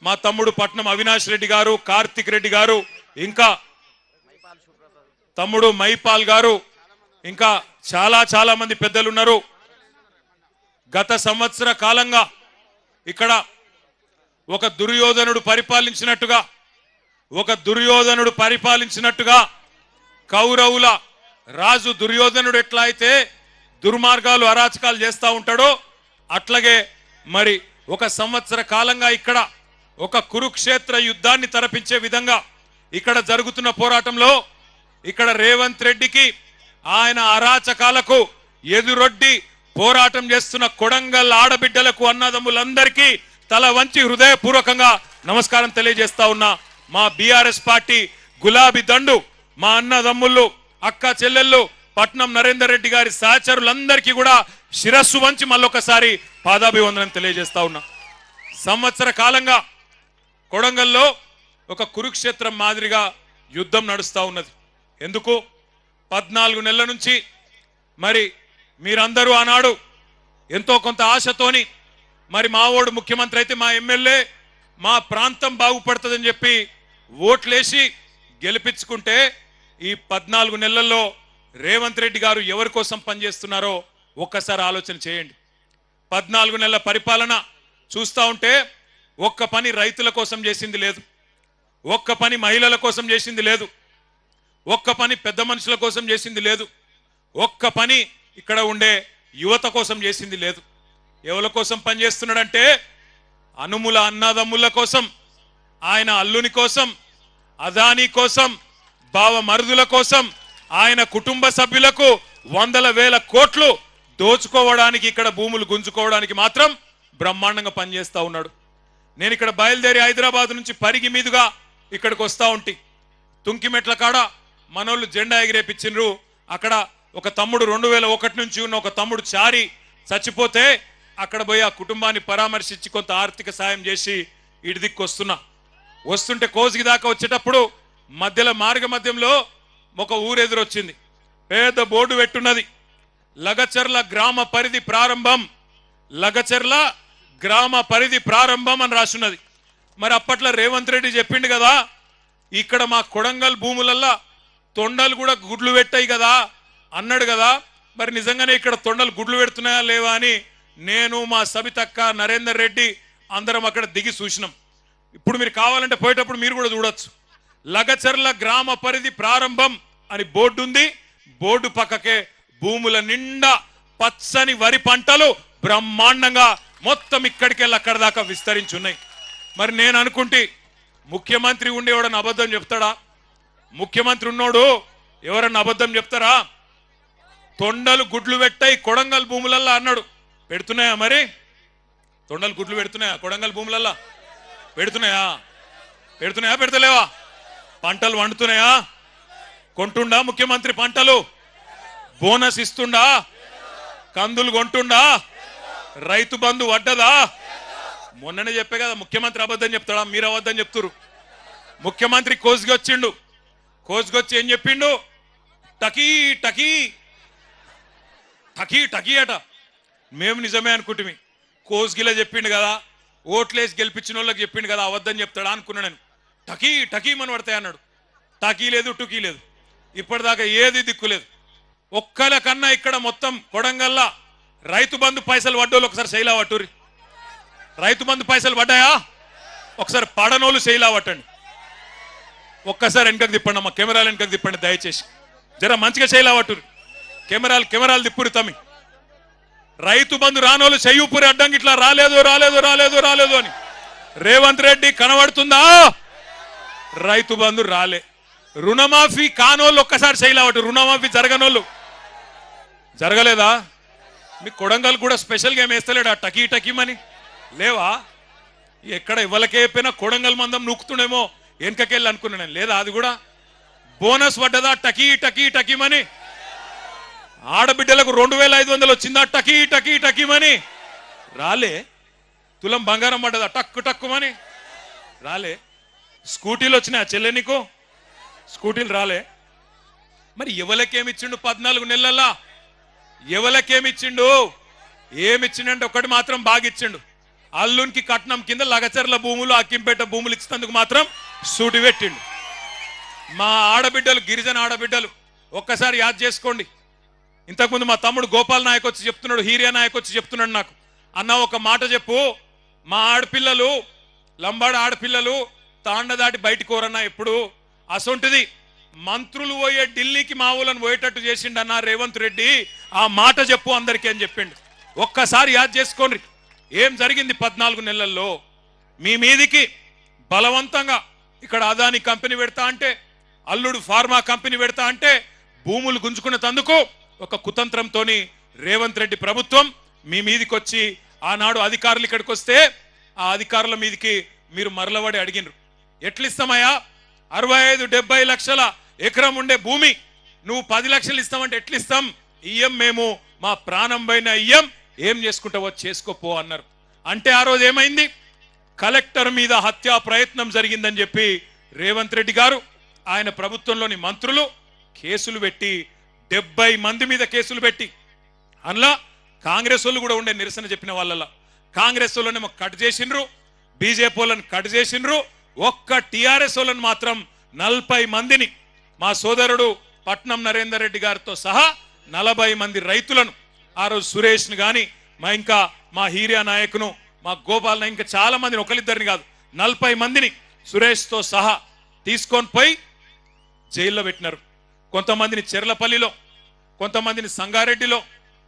మా తమ్ముడు పట్నం అవినాష్ రెడ్డి గారు, కార్తిక్ రెడ్డి గారు, ఇంకా తమ్ముడు మైపాల్ గారు, ఇంకా చాలా మంది పెద్దలు ఉన్నారు. గత సంవత్సర కాలంగా ఇక్కడ ఒక దుర్యోధనుడు పరిపాలించినట్టుగా కౌరవుల రాజు దుర్యోధనుడు ఎట్లా అయితే దుర్మార్గాలు అరాచకాలు చేస్తూ ఉంటాడో అట్లాగే మరి ఒక సంవత్సర కాలంగా ఇక్కడ ఒక కురుక్షేత్ర యుద్ధాన్ని తలపించే విధంగా ఇక్కడ జరుగుతున్న పోరాటంలో ఇక్కడ రేవంత్ రెడ్డికి ఆయన అరాచకాలకు ఎదురొడ్డి పోరాటం చేస్తున్న కొడంగల్ ఆడబిడ్డలకు అన్నదమ్ములందరికీ తల వంచి హృదయపూర్వకంగా నమస్కారం తెలియజేస్తా ఉన్నా. మా బీఆర్ఎస్ పార్టీ గులాబీ దండు మా అన్నదమ్ముళ్ళు, అక్క చెల్లెళ్ళు, పట్నం నరేందర్ రెడ్డి గారి సహచరులందరికీ కూడా శిరస్సు వంచి మళ్ళొకసారి పాదాభివందనం తెలియజేస్తా ఉన్నా. సంవత్సర కాలంగా కొడంగల్లో ఒక కురుక్షేత్రం మాదిరిగా యుద్ధం నడుస్తూ ఉన్నది. ఎందుకు? 14 నెలల నుంచి మరి మీరందరూ ఆనాడు ఎంతో కొంత ఆశతోని మరి మా ఓడు ముఖ్యమంత్రి అయితే మా ఎమ్మెల్యే మా ప్రాంతం బాగుపడుతుందని చెప్పి ఓట్లేసి గెలిపించుకుంటే ఈ 14 నెలల్లో రేవంత్ రెడ్డి గారు ఎవరి కోసం పనిచేస్తున్నారో ఒక్కసారి ఆలోచన చేయండి. 14 నెలల పరిపాలన చూస్తూ ఉంటే ఒక్క పని రైతుల కోసం చేసింది లేదు, ఒక్క పని మహిళల కోసం చేసింది లేదు, ఒక్క పని పెద్ద మనుషుల కోసం చేసింది లేదు, ఒక్క పని ఇక్కడ ఉండే యువత కోసం చేసింది లేదు. ఎవరి కోసం పనిచేస్తున్నాడంటే అనుముల అన్నదమ్ముల కోసం, ఆయన అల్లుని కోసం, అదానీ కోసం, బావ మరుదుల కోసం, ఆయన కుటుంబ సభ్యులకు 100,000 కోట్లు దోచుకోవడానికి, ఇక్కడ భూములు గుంజుకోవడానికి మాత్రం బ్రహ్మాండంగా పనిచేస్తా ఉన్నాడు. నేను ఇక్కడ బయలుదేరి హైదరాబాద్ నుంచి పరిగి మీదుగా ఇక్కడికి వస్తా ఉంటే తుంకిమెట్ల కాడ మనోళ్ళు జెండా ఎగిరేపించిండ్రు. అక్కడ ఒక తమ్ముడు 2001 నుంచి ఉన్న ఒక తమ్ముడు చారి చచ్చిపోతే అక్కడ పోయి ఆ కుటుంబాన్ని పరామర్శించి కొంత ఆర్థిక సాయం చేసి ఇటు దిక్కు వస్తుంటే కోసిగి దాకా వచ్చేటప్పుడు మార్గ మధ్యంలో ఒక ఊరెదురొచ్చింది. పెద్ద బోర్డు పెట్టున్నది, లగచర్ల గ్రామ పరిధి ప్రారంభం, లగచర్ల గ్రామ పరిధి ప్రారంభం అని రాసున్నది. మరి అప్పట్లో రేవంత్ రెడ్డి చెప్పిండు కదా, ఇక్కడ మా కొడంగల్ భూములల్లా తొండలు కూడా గుడ్లు పెట్టాయి కదా అన్నాడు కదా. మరి నిజంగానే ఇక్కడ తొండలు గుడ్లు పెడుతున్నాయా లేవా అని నేను, మా సబితక్క, నరేందర్ రెడ్డి అందరం అక్కడ దిగి చూసినాం. ఇప్పుడు మీరు కావాలంటే పోయేటప్పుడు మీరు కూడా చూడొచ్చు. లగచర్ల గ్రామ పరిధి ప్రారంభం అని బోర్డు ఉంది. బోర్డు పక్కకే భూముల నిండా పచ్చని వరి పంటలు బ్రహ్మాండంగా మొత్తం ఇక్కడికెళ్ళి అక్కడ దాకా విస్తరించున్నాయి. మరి నేను అనుకుంటే ముఖ్యమంత్రి ఉండేవాడని అబద్ధం చెప్తాడా? ముఖ్యమంత్రి ఉన్నోడు ఎవరన్నా అబద్ధం చెప్తారా? తొండలు గుడ్లు పెట్టాయి కొడంగల్ భూములల్లా అన్నాడు. పెడుతున్నాయా? మరి తొండలు గుడ్లు పెడుతున్నాయా కొడంగల్ భూములల్లా? పెడుతున్నాయా? పెడతలేవా? పంటలు వండుతున్నాయా? కొంటుండా ముఖ్యమంత్రి పంటలు? బోనస్ ఇస్తుండా? కందులు కొంటుండా? రైతు బంధు వడ్డదా? మొన్ననే చెప్పే కదా ముఖ్యమంత్రి అబద్ధం చెప్తాడా? మీరు అబద్ధం చెప్తురు. ముఖ్యమంత్రి కోసుకొచ్చిండు. కోసుకొచ్చి ఏం చెప్పిండు? టకీ టకీ టకీ టకీ అట. మేము నిజమే అనుకుంటుమి. కోసుగిలా చెప్పిండు కదా, ఓట్లేసి గెలిపించిన వాళ్ళకి చెప్పిండు కదా, అబద్ధం చెప్తాడా అనుకున్నా నేను. టకీ టకీ మన పడతాయి అన్నాడు. టకీ లేదు, టుకీ లేదు, ఇప్పటిదాకా ఏది దిక్కు లేదు. ఒక్కల కన్నా ఇక్కడ మొత్తం కొడంగల్లా రైతు బంధు పైసలు పడ్డోళ్ళు ఒకసారి శైలా పట్టుర్రి. రైతు బంధు పైసలు పడ్డాయా? ఒకసారి పడనోళ్ళు శైలా పట్టండి. ఒక్కసారి వెనకకు తిప్పండి అమ్మా, కెమెరాలు వెనకకు తిప్పండి దయచేసి. జర మంచిగా శైలా పట్టుర్రి. కెమెరాలు తిప్పురు తమ్మి. రైతు బంధు రానోళ్ళు చెయ్యూపురి అడ్డంకి ఇట్లా రాలేదు రాలేదు రాలేదు రాలేదు అని. రేవంత్ రెడ్డి కనబడుతుందా? రైతు బంధు రాలే. రుణమాఫీ కానోళ్ళు ఒక్కసారి శైలావట్టు. రుణమాఫీ జరగనోళ్ళు జరగలేదా? మీ కొడంగల్ కూడా స్పెషల్గా ఏం వేస్తలేడా టకీ టకీమని? లేవా? ఎక్కడ ఇవ్వలకే చెప్పినా కొడంగల్ మందం నూకుతుండేమో వెనకకెళ్ళి అనుకున్నాను. లేదా అది కూడా బోనస్ పడ్డదా టకీ టకీ టకీమని? ఆడబిడ్డలకు 2,500 వచ్చిందా టకీ టకీ టకీమని? రాలే. తులం బంగారం పడ్డదా టక్కు టక్కుమని? రాలే. స్కూటీలు వచ్చినాయా చెల్లె నీకు? స్కూటీలు రాలే. మరి ఎవరికేమిచ్చిండు 14 నెలల్లో? ఎవరికేమిచ్చిండు? ఏమిచ్చిండంటే ఒకటి మాత్రం బాగా ఇచ్చిండు. అల్లునికి కట్నం కింద లగచర్ల భూములు అక్కింపేట భూములు ఇచ్చినందుకు మాత్రం సూటి పెట్టిండు. మా ఆడబిడ్డలు గిరిజన ఆడబిడ్డలు ఒక్కసారి యాద్ చేసుకోండి. ఇంతకుముందు మా తమ్ముడు గోపాల్ నాయక్ వచ్చి చెప్తున్నాడు, హీరియా నాయక్ వచ్చి చెప్తున్నాడు నాకు, అన్న ఒక మాట చెప్పు, మా ఆడపిల్లలు లంబాడ ఆడపిల్లలు తాండ దాటి బయటికి కోరన్నా ఎప్పుడు అసొంటిది మంత్రులు పోయే ఢిల్లీకి మా ఊళ్ళని పోయేటట్టు చేసిండన్న రేవంత్ రెడ్డి, ఆ మాట చెప్పు అందరికీ అని చెప్పిండు. ఒక్కసారి యాద్ చేసుకోండి ఏం జరిగింది 14 నెలల్లో. మీ మీదికి బలవంతంగా ఇక్కడ అదాని కంపెనీ పెడతా అంటే, అల్లుడు ఫార్మా కంపెనీ పెడతా అంటే భూములు గుంజుకున్న తందుకు ఒక కుతంత్రంతోని రేవంత్ రెడ్డి ప్రభుత్వం మీ మీదికి వచ్చి ఆనాడు అధికారులు ఇక్కడికి వస్తే ఆ అధికారుల మీదికి మీరు మరలబడి అడిగినరు, ఎట్లిస్తామయ్యా 65-70 లక్షల ఎకరం ఉండే భూమి నువ్వు 10 లక్షలు ఇస్తామంటే ఎట్లిస్తాం, ఇయ్యం మేము, మా ప్రాణం పైన ఇయ్యం, ఏం చేసుకుంటావో చేసుకోపో అన్నారు. అంటే ఆ రోజు ఏమైంది, కలెక్టర్ మీద హత్యా ప్రయత్నం జరిగిందని చెప్పి రేవంత్ రెడ్డి గారు ఆయన ప్రభుత్వంలోని మంత్రులు కేసులు పెట్టి 70 మంది మీద కేసులు పెట్టి, అందులో కాంగ్రెస్ వాళ్ళు కూడా ఉండే నిరసన చెప్పిన వాళ్ళ కాంగ్రెస్ వాళ్ళనేమో కట్ చేసిండ్రు, బీజేపీ వాళ్ళని కట్ చేసిండ్రు, ఒక్క టిఆర్ఎస్ వాళ్ళని మాత్రం 40 మందిని మా సోదరుడు పట్నం నరేందర్ రెడ్డి గారితో సహా 40 మంది రైతులను ఆ రోజు సురేష్ను కానీ మా హీరియా నాయకును మా గోపాల్ నాయక్ ఇంకా చాలా మందిని, ఒకరిద్దరిని కాదు 40 మందిని సురేష్తో సహా తీసుకొని పోయి జైల్లో పెట్టినారు. కొంతమందిని చెర్లపల్లిలో, కొంతమందిని సంగారెడ్డిలో,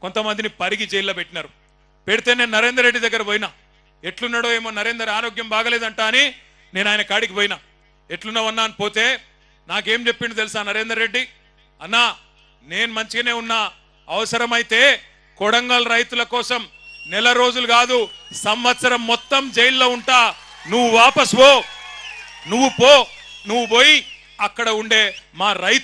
కొంతమందిని పరిగి జైల్లో పెట్టినారు. పెడితే నేను నరేందర్ రెడ్డి దగ్గర పోయినా, ఎట్లున్నాడో ఏమో నరేందర్ ఆరోగ్యం బాగలేదంట అని నేను ఆయన కాడికి పోయినా, ఎట్లున్నావన్నా అని పోతే నాకేం చెప్పిండు తెలుసా నరేందర్ రెడ్డి, అన్నా నేను మంచిగానే ఉన్నా, అవసరమైతే కొడంగల్ రైతుల కోసం నెల రోజులు కాదు సంవత్సరం మొత్తం జైల్లో ఉంటా, నువ్వు వాపస్ పో, నువ్వు పోయి అక్కడ ఉండే మా రైతుల